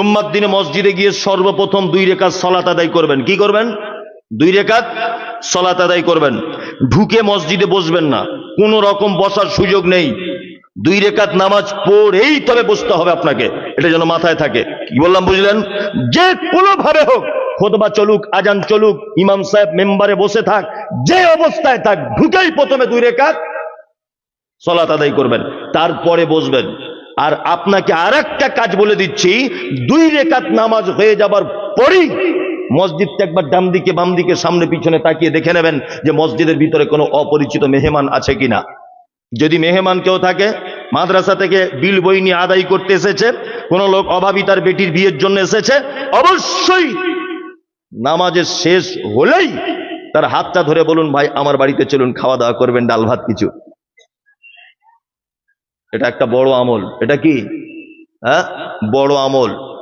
জুম্মার দিনে মসজিদে গিয়ে সর্বপ্রথম 2 রাকাত সালাত আদায় করবেন। কি করবেন? 2 রাকাত সালাত আদায় করবেন। ঢুকে মসজিদে বসবেন না, কোনো রকম বসার সুযোগ নেই। 2 রাকাত নামাজ পড়েই তবে বসতে হবে আপনাকে, এটা যেন মাথায় থাকে। কি বললাম বুঝলেন? যে কোনো ভাবে হোক, খুতবা চলুক, আজান চলুক, ইমাম সাহেব মেম্বারে বসে থাক, যে অবস্থায় থাক, ঢুকেই প্রথমে 2 রাকাত সালাত আদায় করবেন, তারপরে বসবেন। আর আপনাকে আরেকটা কাজ বলে দিচ্ছি, 2 রাকাত নামাজ হয়ে যাবার পরেই মসজিদটা একবার ডান দিকে বাম দিকে সামনে পিছনে তাকিয়ে দেখে নেবেন যে মসজিদের ভিতরে কোনো অপরিচিত মেহমান আছে কিনা। যদি মেহমান কেউ থাকে, মাদ্রাসা থেকে বিল বই নিয়ে আদায় করতে এসেছে, কোন লোক অভাবী তার বেটির বিয়ের জন্য এসেছে, অবশ্যই নামাজের শেষ হলেই তার হাতটা ধরে বলুন, ভাই আমার বাড়িতে চলুন, খাওয়া দাওয়া করবেন, ডাল ভাত কিছু। এটা একটা বড় আমল। এটা কি? হ্যাঁ, বড় আমল।